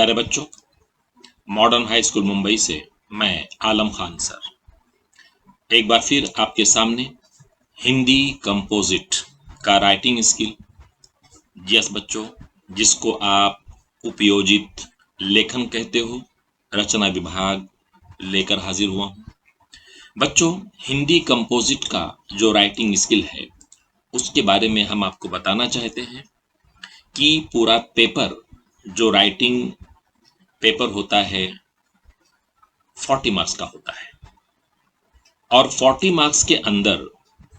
प्यारे बच्चों, modern high school Mumbai से मैं आलम खान सर एक बार फिर आपके सामने हिंदी कंपोजिट का राइटिंग स्किल, यस बच्चों, जिसको आप उपयोजित लेखन कहते हो, रचना विभाग लेकर हाजिर हुआ हूं। बच्चों, हिंदी कंपोजिट का जो राइटिंग स्किल है उसके बारे में हम आपको बताना चाहते हैं कि पूरा पेपर, जो राइटिंग पेपर होता है 40 मार्क्स का होता है और 40 मार्क्स के अंदर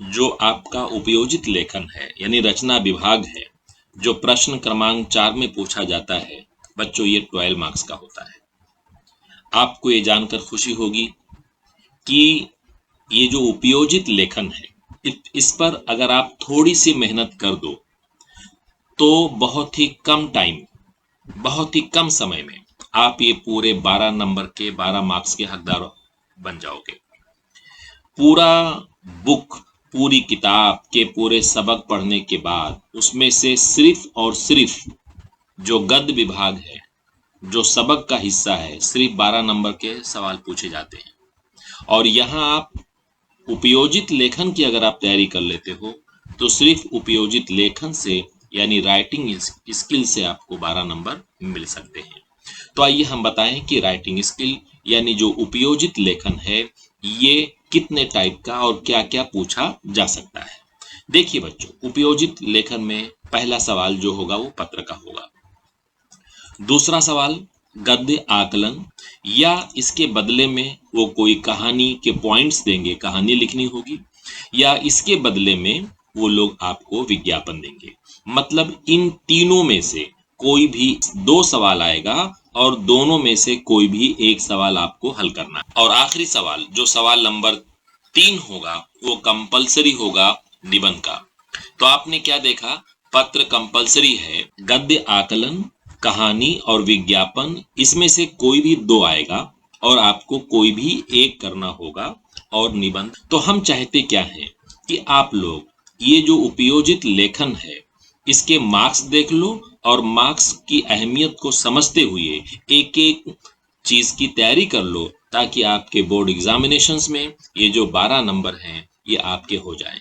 जो आपका उपयोजित लेखन है यानी रचना विभाग है, जो प्रश्न क्रमांक 4 में पूछा जाता है बच्चों, ये 12 मार्क्स का होता है। आपको ये जानकर खुशी होगी कि ये जो उपयोजित लेखन है इस पर अगर आप थोड़ी सी मेहनत कर दो तो बहुत ही कम टाइम, बहुत ही कम समय में आप ये पूरे 12 नंबर के 12 मार्क्स के हकदार बन जाओगे। पूरा बुक, पूरी किताब के पूरे सबक पढ़ने के बाद उसमें से सिर्फ और सिर्फ जो गद्य विभाग है, जो सबक का हिस्सा है, सिर्फ 12 नंबर के सवाल पूछे जाते हैं। और यहाँ आप उपयोजित लेखन की अगर आप तैयारी कर लेते हो तो सिर्फ उपयोजित लेखन से यानी राइटिंग स्किल से आपको 12 नंबर मिल सकते हैं। तो आइए हम बताएं कि राइटिंग स्किल यानी जो उपयोजित लेखन है ये कितने टाइप का और क्या क्या पूछा जा सकता है। देखिए बच्चों, उपयोजित लेखन में पहला सवाल जो होगा वो पत्र का होगा। दूसरा सवाल गद्य आकलन, या इसके बदले में वो कोई कहानी के पॉइंट्स देंगे, कहानी लिखनी होगी, या इसके बदले में वो लोग आपको विज्ञापन देंगे। मतलब इन तीनों में से कोई भी 2 सवाल आएगा और दोनों में से कोई भी एक सवाल आपको हल करना है। और आखिरी सवाल जो सवाल नंबर 3 होगा वो कंपलसरी होगा निबंध का। तो आपने क्या देखा, पत्र कंपलसरी है, गद्य आकलन, कहानी और विज्ञापन, इसमें से कोई भी 2 आएगा और आपको कोई भी एक करना होगा, और निबंध। तो हम चाहते क्या हैं कि आप लोग ये जो उपयोजित लेखन है इसके मार्क्स देख लो और मार्क्स की अहमियत को समझते हुए एक एक चीज की तैयारी कर लो, ताकि आपके बोर्ड एग्जामिनेशंस में ये जो 12 नंबर हैं ये आपके हो जाएं।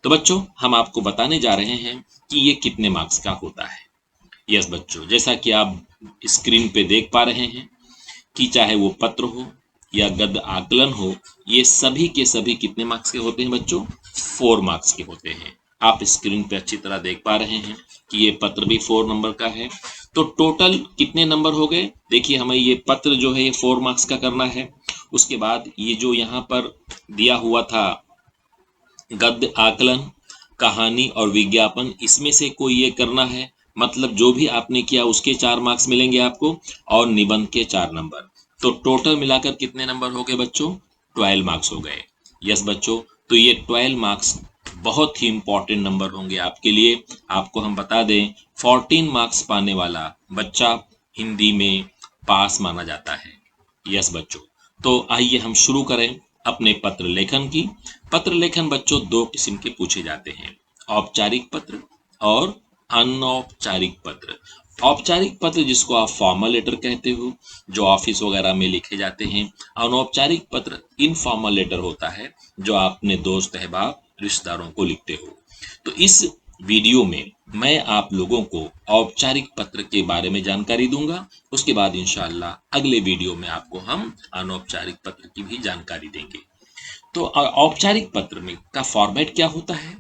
तो बच्चों, हम आपको बताने जा रहे हैं कि ये कितने मार्क्स का होता है। यस बच्चों, जैसा कि आप स्क्रीन पे देख पा रहे हैं कि चाहे वो पत्र हो या गद्य आकलन हो, ये सभी के सभी कितने मार्क्स के होते हैं बच्चों? 4 मार्क्स के होते हैं। आप स्क्रीन पे अच्छी तरह देख पा रहे हैं कि ये पत्र भी 4 नंबर का है। तो टोटल कितने नंबर हो गए? देखिए, हमें ये पत्र जो है ये 4 मार्क्स का करना है। उसके बाद ये जो यहाँ पर दिया हुआ था गद्य आकलन, कहानी और विज्ञापन, इसमें से कोई ये करना है, मतलब जो भी आपने किया उसके 4 मार्क्स मिलेंगे आपको, और निबंध के 4 नंबर। तो टोटल मिलाकर कितने नंबर हो गए बच्चों? 12 मार्क्स हो गए। यस बच्चों, तो ये 12 मार्क्स बहुत ही इंपॉर्टेंट नंबर होंगे आपके लिए। आपको हम बता दें, 14 मार्क्स पाने वाला बच्चा हिंदी में पास माना जाता है। यस बच्चों, तो आइए हम शुरू करें अपने पत्र लेखन की। पत्र लेखन बच्चों 2 किस्म के पूछे जाते हैं, औपचारिक पत्र और अनौपचारिक पत्र। औपचारिक पत्र जिसको आप फॉर्मल लेटर कहते हो, जो ऑफिस वगैरह में लिखे जाते हैं। अनौपचारिक पत्र इनफॉर्मल लेटर होता है, जो आप अपने दोस्त अहबाब रिश्तेदारों को लिखते हो। तो इस वीडियो में मैं आप लोगों को औपचारिक पत्र के बारे में जानकारी दूंगा। उसके बाद इंशाअल्लाह अगले वीडियो में आपको हम अनौपचारिक पत्र की भी जानकारी देंगे। तो औपचारिक पत्र में का फॉर्मेट क्या होता है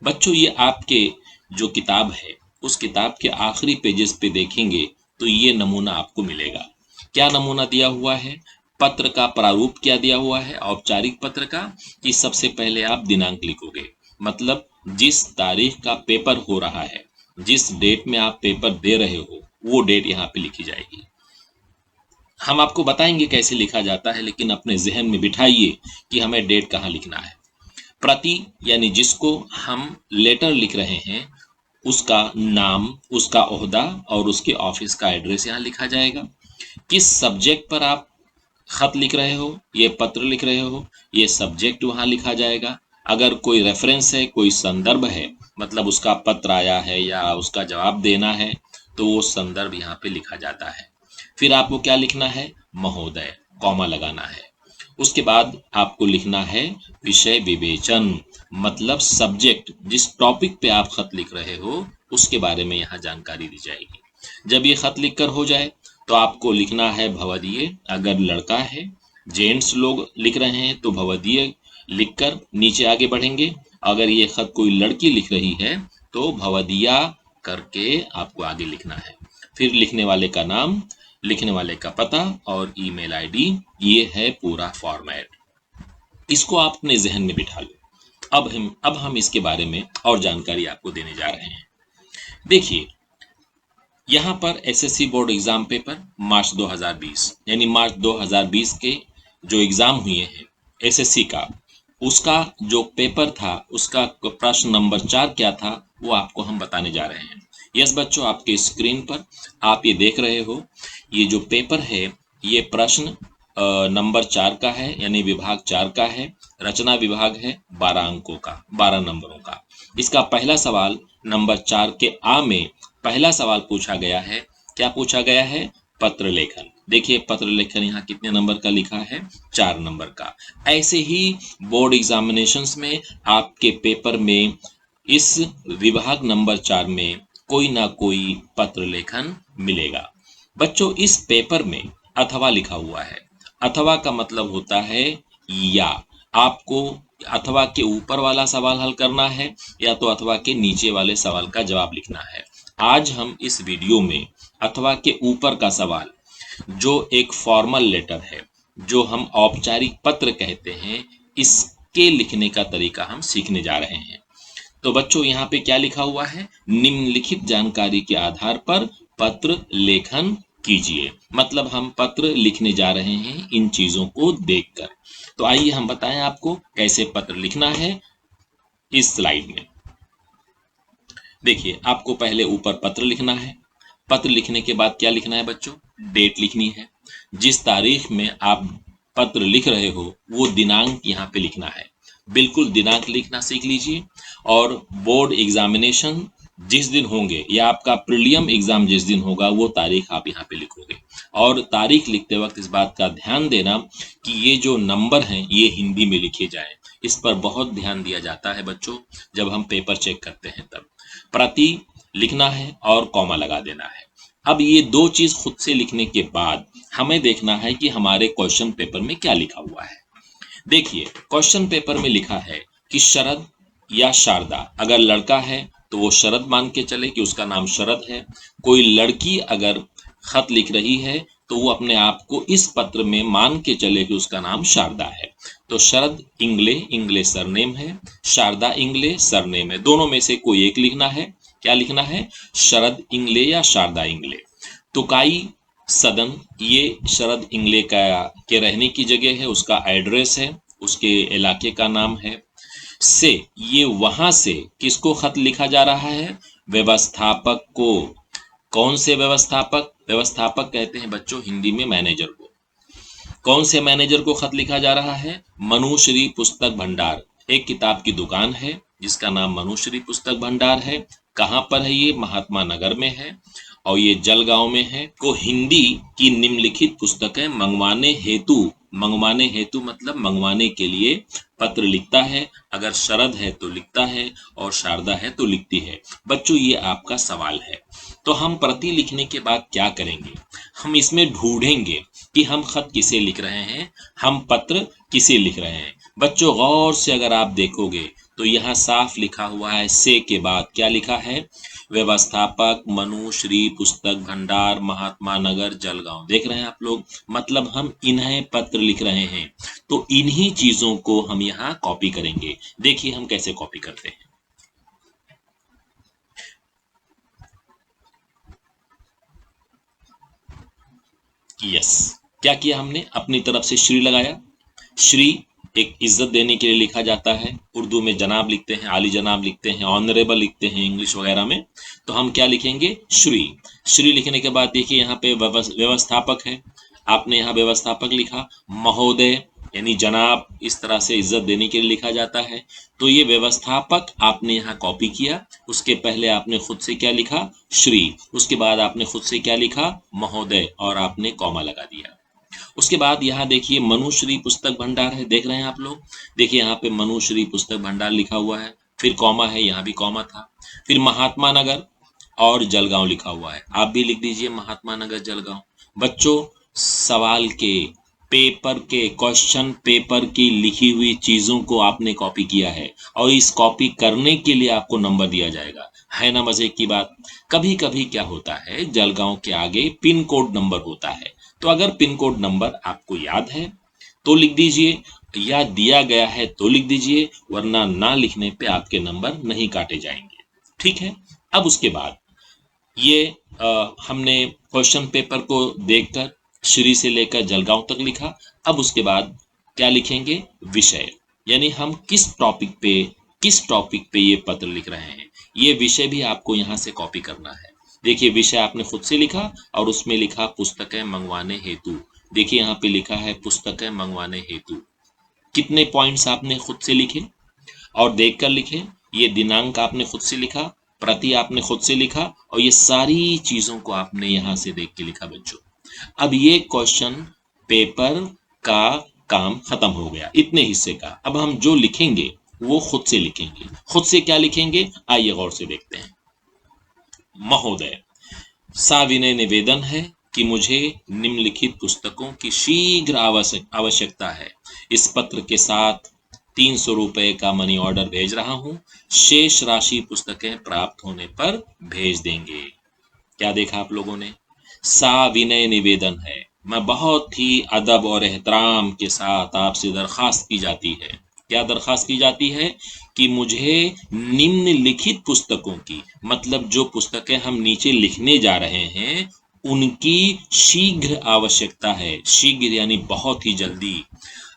बच्चों? ये आपके जो किताब है उस किताब के आखिरी पेजेस पे देखेंगे तो ये नमूना आपको मिलेगा। क्या नमूना दिया हुआ है? पत्र का प्रारूप क्या दिया हुआ है औपचारिक पत्र का, कि सबसे पहले आप दिनांक लिखोगे, मतलब जिस तारीख का पेपर हो रहा है, जिस डेट में आप पेपर दे रहे हो वो डेट यहाँ पे लिखी जाएगी। हम आपको बताएंगे कैसे लिखा जाता है, लेकिन अपने जहन में बिठाइए कि हमें डेट कहाँ लिखना है। प्रति यानी जिसको हम लेटर लिख रहे हैं उसका नाम, उसका ओहदा और उसके ऑफिस का एड्रेस यहाँ लिखा जाएगा। किस सब्जेक्ट पर आप खत लिख रहे हो, ये पत्र लिख रहे हो, ये सब्जेक्ट वहां लिखा जाएगा। अगर कोई रेफरेंस है, कोई संदर्भ है, मतलब उसका पत्र आया है या उसका जवाब देना है, तो वो संदर्भ यहाँ पे लिखा जाता है। फिर आपको क्या लिखना है, महोदय, कॉमा लगाना है। उसके बाद आपको लिखना है विषय विवेचन, मतलब सब्जेक्ट, जिस टॉपिक पे आप खत लिख रहे हो उसके बारे में यहाँ जानकारी दी जाएगी। जब ये खत लिखकर हो जाए तो आपको लिखना है भवदीय, अगर लड़का है, जेंट्स लोग लिख रहे हैं तो भवदीय लिखकर नीचे आगे बढ़ेंगे। अगर ये खत कोई लड़की लिख रही है तो भवदिया करके आपको आगे लिखना है। फिर लिखने वाले का नाम, लिखने वाले का पता और ईमेल आईडी, ये है पूरा फॉर्मेट। इसको आप अपने जहन में बिठा लो। अब हम इसके बारे में और जानकारी आपको देने जा रहे हैं। देखिए, यहाँ पर एसएससी बोर्ड एग्जाम पेपर मार्च 2020, यानी मार्च 2020 के जो एग्जाम हुए हैं एसएससी का, उसका जो पेपर था उसका प्रश्न नंबर 4 क्या था वो आपको हम बताने जा रहे हैं। यस बच्चों, आपके स्क्रीन पर आप ये देख रहे हो, ये जो पेपर है ये प्रश्न नंबर 4 का है, यानी विभाग 4 का है। रचना विभाग है 12 अंकों का, 12 नंबरों का। इसका पहला सवाल नंबर 4 के आ में पहला सवाल पूछा गया है। क्या पूछा गया है, पत्र लेखन। देखिए पत्र लेखन यहाँ कितने नंबर का लिखा है, 4 नंबर का। ऐसे ही बोर्ड एग्जामिनेशंस में आपके पेपर में इस विभाग नंबर 4 में कोई ना कोई पत्र लेखन मिलेगा। बच्चों, इस पेपर में अथवा लिखा हुआ है। अथवा का मतलब होता है या। आपको अथवा के ऊपर वाला सवाल हल करना है या तो अथवा के नीचे वाले सवाल का जवाब लिखना है। आज हम इस वीडियो में अथवा के ऊपर का सवाल, जो एक फॉर्मल लेटर है, जो हम औपचारिक पत्र कहते हैं, इसके लिखने का तरीका हम सीखने जा रहे हैं। तो बच्चों यहाँ पे क्या लिखा हुआ है, निम्नलिखित जानकारी के आधार पर पत्र लेखन कीजिए। मतलब हम पत्र लिखने जा रहे हैं इन चीजों को देखकर। तो आइए हम बताएं आपको कैसे पत्र लिखना है इस स्लाइड में। देखिए, आपको पहले ऊपर पत्र लिखना है। पत्र लिखने के बाद क्या लिखना है बच्चों, डेट लिखनी है। जिस तारीख में आप पत्र लिख रहे हो वो दिनांक यहाँ पे लिखना है। बिल्कुल दिनांक लिखना सीख लीजिए। और बोर्ड एग्जामिनेशन जिस दिन होंगे या आपका प्रीलियम एग्जाम जिस दिन होगा वो तारीख आप यहाँ पे लिखोगे। और तारीख लिखते वक्त इस बात का ध्यान देना कि ये जो नंबर हैं ये हिंदी में लिखे जाएं। इस पर बहुत ध्यान दिया जाता है बच्चों जब हम पेपर चेक करते हैं तब। प्रति लिखना है और कॉमा लगा देना है। अब ये दो चीज खुद से लिखने के बाद हमें देखना है कि हमारे क्वेश्चन पेपर में क्या लिखा हुआ है। देखिए, क्वेश्चन पेपर में लिखा है कि शरद या शारदा। अगर लड़का है तो वो शरद मान के चले कि उसका नाम शरद है। कोई लड़की अगर खत लिख रही है तो वो अपने आप को इस पत्र में मान के चले कि उसका नाम शारदा है। तो शरद इंगले सरनेम है, शारदा इंगले सरनेम है। दोनों में से कोई एक लिखना है। क्या लिखना है, शरद इंगले या शारदा इंगले। तुकाई सदन, ये शरद इंगले का के रहने की जगह है, उसका एड्रेस है, उसके इलाके का नाम है। से, ये वहां से किसको खत लिखा जा रहा है, व्यवस्थापक को। कौन से व्यवस्थापक, व्यवस्थापक कहते हैं बच्चों हिंदी में मैनेजर को। कौन से मैनेजर को खत लिखा जा रहा है, मनुश्री पुस्तक भंडार। एक किताब की दुकान है जिसका नाम मनुश्री पुस्तक भंडार है। कहां पर है ये, महात्मा नगर में है और ये जलगांव में है। को हिंदी की निम्नलिखित पुस्तकें मंगवाने हेतु मतलब मंगवाने के लिए पत्र लिखता है। अगर शरद है तो लिखता है और शारदा है तो लिखती है। बच्चों, ये आपका सवाल है। तो हम प्रति लिखने के बाद क्या करेंगे, हम इसमें ढूंढेंगे कि हम खत किसे लिख रहे हैं, हम पत्र किसे लिख रहे हैं। बच्चों, गौर से अगर आप देखोगे तो यहाँ साफ लिखा हुआ है, से के बाद क्या लिखा है, व्यवस्थापक मनुश्री पुस्तक भंडार महात्मा नगर जलगांव। देख रहे हैं आप लोग, मतलब हम इन्हें पत्र लिख रहे हैं। तो इन्हीं चीजों को हम यहाँ कॉपी करेंगे। देखिए हम कैसे कॉपी करते हैं। यस, क्या किया हमने, अपनी तरफ से श्री लगाया। श्री एक इज्जत देने के लिए लिखा जाता है। उर्दू में जनाब लिखते हैं, आली जनाब लिखते हैं, ऑनरेबल लिखते हैं इंग्लिश वगैरह में। तो हम क्या लिखेंगे, श्री। श्री लिखने के बाद देखिए यहाँ पे व्यवस्थापक है, आपने यहाँ व्यवस्थापक लिखा। महोदय, यानी जनाब इस तरह से इज्जत देने के लिए लिखा जाता है। तो ये व्यवस्थापक आपने यहाँ कॉपी किया, उसके पहले आपने खुद से क्या लिखा, श्री, उसके बाद आपने खुद से क्या लिखा, महोदय, और आपने कॉमा लगा दिया। उसके बाद यहाँ देखिए मनुश्री पुस्तक भंडार है, देख रहे हैं आप लोग, देखिए यहाँ पे मनुश्री पुस्तक भंडार लिखा हुआ है, फिर कॉमा है, यहाँ भी कॉमा था, फिर महात्मा नगर और जलगांव लिखा हुआ है, आप भी लिख दीजिए महात्मा नगर जलगांव। बच्चों सवाल के पेपर के क्वेश्चन पेपर की लिखी हुई चीजों को आपने कॉपी किया है और इस कॉपी करने के लिए आपको नंबर दिया जाएगा, है ना मजे की बात। कभी कभी क्या होता है, जलगांव के आगे पिन कोड नंबर होता है, तो अगर पिन कोड नंबर आपको याद है तो लिख दीजिए, या दिया गया है तो लिख दीजिए, वरना ना लिखने पे आपके नंबर नहीं काटे जाएंगे। ठीक है। अब उसके बाद ये हमने क्वेश्चन पेपर को देखकर श्री से लेकर जलगांव तक लिखा। अब उसके बाद क्या लिखेंगे, विषय, यानी हम किस टॉपिक पे ये पत्र लिख रहे हैं, ये विषय भी आपको यहाँ से कॉपी करना है। देखिए विषय आपने खुद से लिखा और उसमें लिखा पुस्तकें मंगवाने हेतु, देखिए यहाँ पे लिखा है पुस्तकें मंगवाने हेतु। कितने पॉइंट्स आपने खुद से लिखे और देखकर लिखे, ये दिनांक आपने खुद से लिखा, प्रति आपने खुद से लिखा, और ये सारी चीजों को आपने यहां से देख के लिखा बच्चों। अब ये क्वेश्चन पेपर का काम खत्म हो गया, इतने हिस्से का। अब हम जो लिखेंगे वो खुद से लिखेंगे। खुद से क्या लिखेंगे, आइए गौर से देखते हैं। महोदय, साविनय निवेदन है कि मुझे निम्नलिखित पुस्तकों की शीघ्र आवश्यकता है। इस पत्र के साथ 300 रुपए का मनी ऑर्डर भेज रहा हूं, शेष राशि पुस्तकें प्राप्त होने पर भेज देंगे। क्या देखा आप लोगों ने, साविनय निवेदन है, मैं बहुत ही अदब और एहतराम के साथ आपसे दरखास्त की जाती है। क्या दरखास्त की जाती है कि मुझे निम्नलिखित पुस्तकों की, मतलब जो पुस्तकें हम नीचे लिखने जा रहे हैं उनकी शीघ्र आवश्यकता है। शीघ्र यानी बहुत ही जल्दी,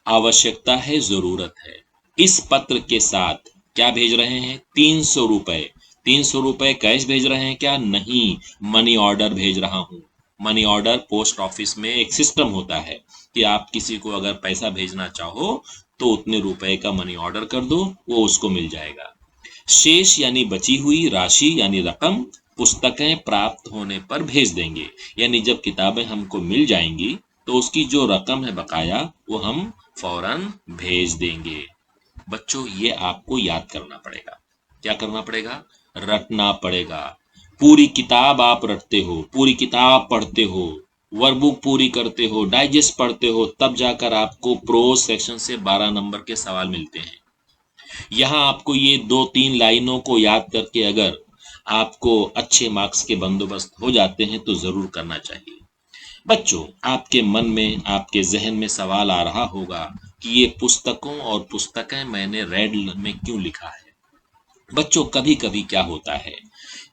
आवश्यकता है, जरूरत है। इस पत्र के साथ क्या भेज रहे हैं, 300 रुपए। 300 रुपए कैश भेज रहे हैं क्या, नहीं, मनी ऑर्डर भेज रहा हूं। मनी ऑर्डर पोस्ट ऑफिस में एक सिस्टम होता है कि आप किसी को अगर पैसा भेजना चाहो तो उतने रुपए का मनी ऑर्डर कर दो, वो उसको मिल जाएगा। शेष यानी बची हुई राशि यानी रकम पुस्तकें प्राप्त होने पर भेज देंगे, यानी जब किताबें हमको मिल जाएंगी तो उसकी जो रकम है बकाया वो हम फौरन भेज देंगे। बच्चों ये आपको याद करना पड़ेगा। क्या करना पड़ेगा, रटना पड़ेगा। पूरी किताब आप रटते हो, पूरी किताब पढ़ते हो, वर्कबुक पूरी करते हो, डाइजेस्ट पढ़ते हो, तब जाकर आपको प्रोज सेक्शन से 12 नंबर के सवाल मिलते हैं। यहाँ आपको ये 2-3 लाइनों को याद करके अगर आपको अच्छे मार्क्स के बंदोबस्त हो जाते हैं तो जरूर करना चाहिए। बच्चों आपके मन में, आपके जहन में सवाल आ रहा होगा कि ये पुस्तकों और पुस्तकें मैंने रेड में क्यों लिखा है। बच्चों कभी कभी क्या होता है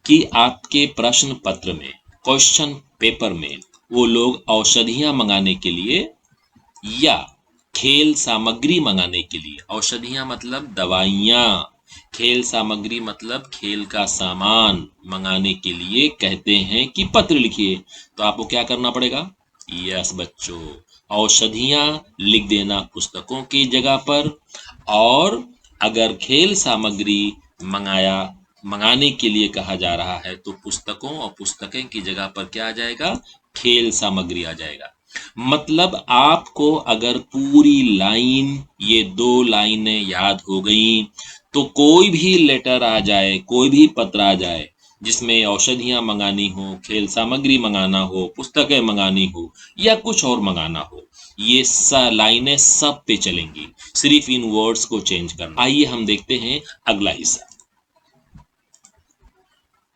कि आपके प्रश्न पत्र में, क्वेश्चन पेपर में वो लोग औषधियां मंगाने के लिए या खेल सामग्री मंगाने के लिए, औषधियां मतलब दवाइयां, खेल सामग्री मतलब खेल का सामान मंगाने के लिए कहते हैं कि पत्र लिखिए। तो आपको क्या करना पड़ेगा, यस बच्चों, औषधियां लिख देना पुस्तकों की जगह पर, और अगर खेल सामग्री मंगाने के लिए कहा जा रहा है तो पुस्तकों और पुस्तकें की जगह पर क्या आ जाएगा, खेल सामग्री आ जाएगा। मतलब आपको अगर पूरी लाइन, ये 2 लाइनें याद हो गई तो कोई भी लेटर आ जाए, कोई भी पत्र आ जाए जिसमें औषधियां मंगानी हो, खेल सामग्री मंगाना हो, पुस्तकें मंगानी हो या कुछ और मंगाना हो, ये लाइनें सब पे चलेंगी, सिर्फ इन वर्ड्स को चेंज करना। आइए हम देखते हैं अगला हिस्सा।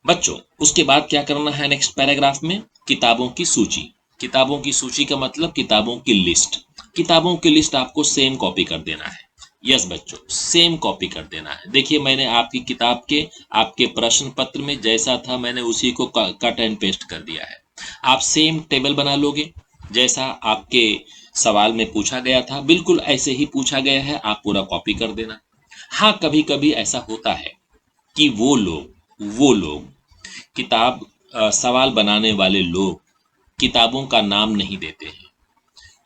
बच्चों उसके बाद क्या करना है, नेक्स्ट पैराग्राफ में किताबों की सूची। किताबों की सूची का मतलब किताबों की लिस्ट। किताबों की लिस्ट आपको सेम कॉपी कर देना है। यस बच्चों, सेम कॉपी कर देना है। देखिए मैंने आपकी किताब के, आपके प्रश्न पत्र में जैसा था मैंने उसी को कट एंड पेस्ट कर दिया है। आप सेम टेबल बना लोगे, जैसा आपके सवाल में पूछा गया था बिल्कुल ऐसे ही पूछा गया है, आप पूरा कॉपी कर देना। हाँ कभी कभी ऐसा होता है कि वो लोग किताब सवाल बनाने वाले लोग किताबों का नाम नहीं देते हैं,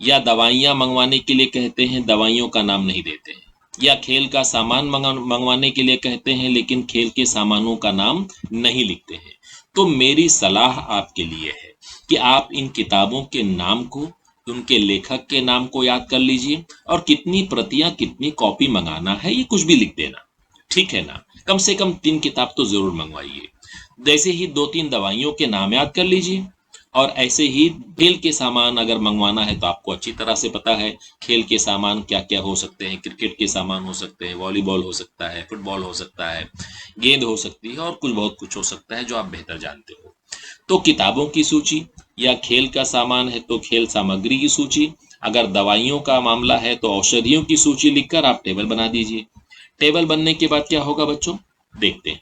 या दवाइयाँ मंगवाने के लिए कहते हैं, दवाइयों का नाम नहीं देते हैं, या खेल का सामान मंगवाने के लिए कहते हैं लेकिन खेल के सामानों का नाम नहीं लिखते हैं। तो मेरी सलाह आपके लिए है कि आप इन किताबों के नाम को, उनके लेखक के नाम को याद कर लीजिए और कितनी प्रतियां, कितनी कॉपी मंगाना है ये कुछ भी लिख देना, ठीक है ना। कम से कम 3 किताब तो जरूर मंगवाइए। जैसे ही 2-3 दवाइयों के नाम याद कर लीजिए। और ऐसे ही खेल के सामान अगर मंगवाना है तो आपको अच्छी तरह से पता है खेल के सामान क्या क्या हो सकते हैं। क्रिकेट के सामान हो सकते हैं, वॉलीबॉल हो सकता है, फुटबॉल हो सकता है, गेंद हो सकती है और कुछ बहुत कुछ हो सकता है जो आप बेहतर जानते हो। तो किताबों की सूची, या खेल का सामान है तो खेल सामग्री की सूची, अगर दवाइयों का मामला है तो औषधियों की सूची लिखकर आप टेबल बना दीजिए। टेबल बनने के बाद क्या होगा बच्चों, देखते हैं।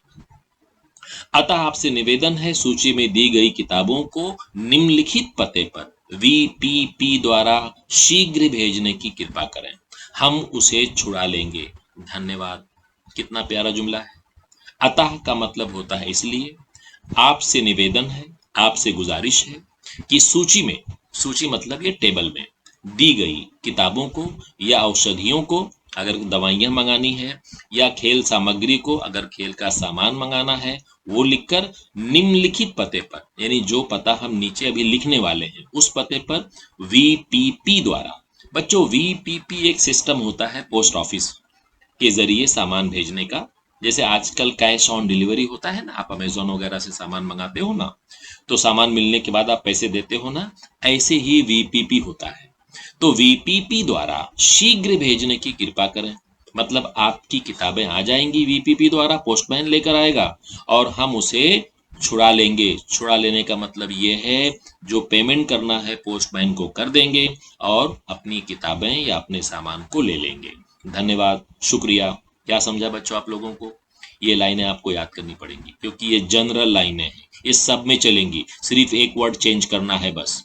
अतः आपसे निवेदन है, सूची में दी गई किताबों को निम्नलिखित पते पर वीपीपी द्वारा शीघ्र भेजने की कृपा करें, हम उसे छुड़ा लेंगे। धन्यवाद। कितना प्यारा जुमला है। अतः का मतलब होता है इसलिए, आपसे निवेदन है, आपसे गुजारिश है कि सूची में, सूची मतलब ये टेबल में दी गई किताबों को या औषधियों को अगर दवाइयां मंगानी है, या खेल सामग्री को अगर खेल का सामान मंगाना है, वो लिखकर निम्नलिखित पते पर, यानी जो पता हम नीचे अभी लिखने वाले हैं उस पते पर वीपीपी द्वारा। बच्चों वीपीपी एक सिस्टम होता है पोस्ट ऑफिस के जरिए सामान भेजने का। जैसे आजकल कैश ऑन डिलीवरी होता है ना, आप अमेजोन वगैरह से सामान मंगाते हो ना, तो सामान मिलने के बाद आप पैसे देते हो ना, ऐसे ही वीपीपी होता है। तो वीपीपी द्वारा शीघ्र भेजने की कृपा करें, मतलब आपकी किताबें आ जाएंगी वीपीपी द्वारा, पोस्टमैन लेकर आएगा और हम उसे छुड़ा लेंगे। छुड़ा लेने का मतलब ये है जो पेमेंट करना है पोस्टमैन को कर देंगे और अपनी किताबें या अपने सामान को ले लेंगे। धन्यवाद, शुक्रिया। क्या समझा बच्चों आप लोगों को? ये लाइनें आपको याद करनी पड़ेंगी क्योंकि ये जनरल लाइनें हैं, ये सब में चलेंगी, सिर्फ एक वर्ड चेंज करना है बस।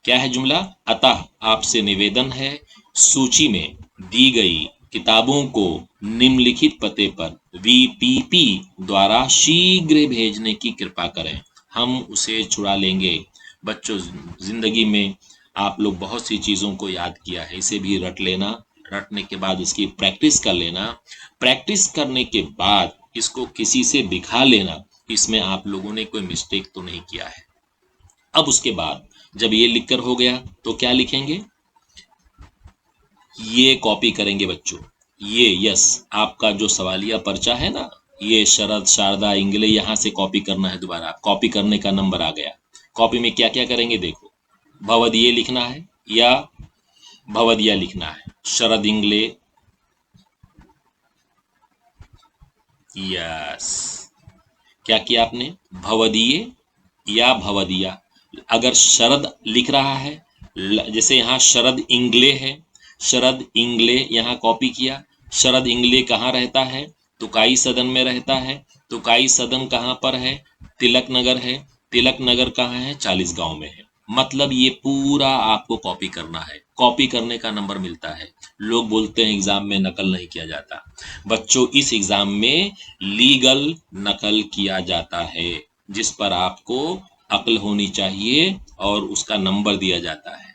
क्या है जुमला? अतः आपसे निवेदन है, सूची में दी गई किताबों को निम्नलिखित पते पर वीपीपी द्वारा शीघ्र भेजने की कृपा करें, हम उसे छुड़ा लेंगे। बच्चों, जिंदगी में आप लोग बहुत सी चीजों को याद किया है, इसे भी रट लेना, रटने के बाद इसकी प्रैक्टिस कर लेना, प्रैक्टिस करने के बाद इसको किसी से दिखा लेना, इसमें आप लोगों ने कोई मिस्टेक तो नहीं किया है। अब उसके बाद जब ये लिखकर हो गया तो क्या लिखेंगे, ये कॉपी करेंगे बच्चों। ये यस, आपका जो सवालिया पर्चा है ना, ये शरद, शारदा, इंगले, यहां से कॉपी करना है दोबारा। कॉपी करने का नंबर आ गया। कॉपी में क्या क्या करेंगे देखो, भवदीय लिखना है या भवदिया लिखना है, शरद इंगले, यस। क्या किया आपने, भवदीय या भवदिया। अगर शरद लिख रहा है, जैसे यहाँ शरद इंगले है, शरद इंगले यहाँ कॉपी किया। शरद इंगले कहाँ रहता है, तुकाई सदन में रहता है। तुकाई सदन कहाँ पर है, तिलक नगर है। तिलक नगर कहाँ है, 40 गांव में है। मतलब ये पूरा आपको कॉपी करना है। कॉपी करने का नंबर मिलता है। लोग बोलते हैं एग्जाम में नकल नहीं किया जाता। बच्चों, इस एग्जाम में लीगल नकल किया जाता है, जिस पर आपको अक्ल होनी चाहिए और उसका नंबर दिया जाता है।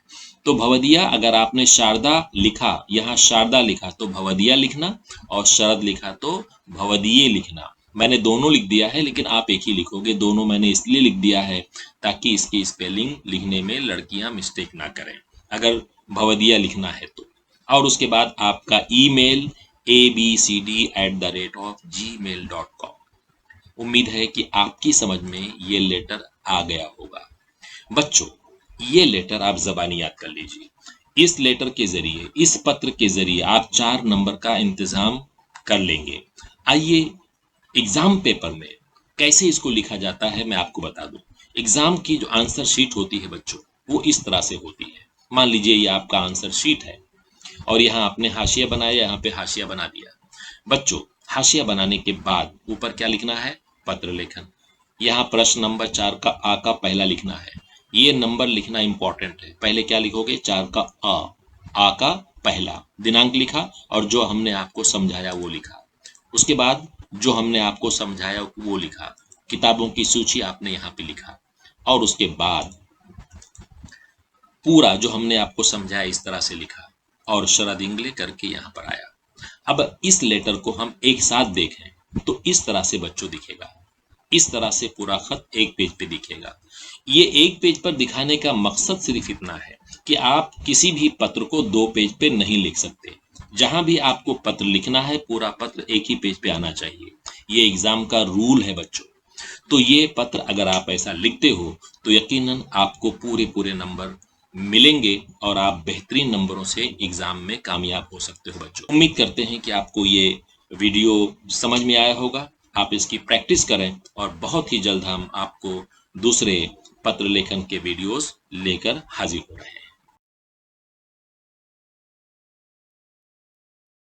तो भवदिया, अगर आपने शारदा लिखा, यहाँ शारदा लिखा तो भवदिया लिखना, और शरद लिखा तो भवदीय लिखना। मैंने दोनों लिख दिया है लेकिन आप एक ही लिखोगे। दोनों मैंने इसलिए लिख दिया है ताकि इसकी स्पेलिंग लिखने में लड़कियां मिस्टेक ना करें, अगर भवदिया लिखना है तो। और उसके बाद आपका ईमेल abcd@gmail.com। उम्मीद है कि आपकी समझ में ये लेटर आ गया होगा। बच्चों, ये लेटर आप जबानी याद कर लीजिए। इस लेटर के जरिए, इस पत्र के जरिए आप 4 नंबर का इंतजाम कर लेंगे। आइए एग्जाम पेपर में कैसे इसको लिखा जाता है मैं आपको बता दूं। एग्जाम की जो आंसर शीट होती है बच्चों, वो इस तरह से होती है। मान लीजिए ये आपका आंसर शीट है और यहाँ आपने हाशिया बनाया, यहाँ पे हाशिया बना दिया। बच्चों, हाशिया बनाने के बाद ऊपर क्या लिखना है, पत्र लेखन। यहाँ प्रश्न नंबर 4 का आ का पहला लिखना है। ये नंबर लिखना इंपॉर्टेंट है। पहले क्या लिखोगे, 4 का आ का पहला, दिनांक लिखा और जो हमने आपको समझाया वो लिखा। उसके बाद जो हमने आपको समझाया वो लिखा। किताबों की सूची आपने यहाँ पे लिखा। और उसके बाद पूरा जो हमने आपको समझाया इस तरह से लिखा और शरद इंगले करके यहाँ पर आया। अब इस लेटर को हम एक साथ देखें तो इस तरह से बच्चों दिखेगा, इस तरह से पूरा खत एक पेज पे दिखेगा। ये एक पेज पर दिखाने का मकसद सिर्फ इतना है कि आप किसी भी पत्र को 2 पेज पे नहीं लिख सकते। जहां भी आपको पत्र लिखना है पूरा पत्र एक ही पेज पे आना चाहिए। ये एग्जाम का रूल है बच्चों। तो ये पत्र अगर आप ऐसा लिखते हो तो यकीनन आपको पूरे पूरे नंबर मिलेंगे और आप बेहतरीन नंबरों से एग्जाम में कामयाब हो सकते हो बच्चों। उम्मीद करते हैं कि आपको ये वीडियो समझ में आया होगा। आप इसकी प्रैक्टिस करें और बहुत ही जल्द हम आपको दूसरे पत्र लेखन के वीडियोस लेकर हाजिर हो रहे हैं।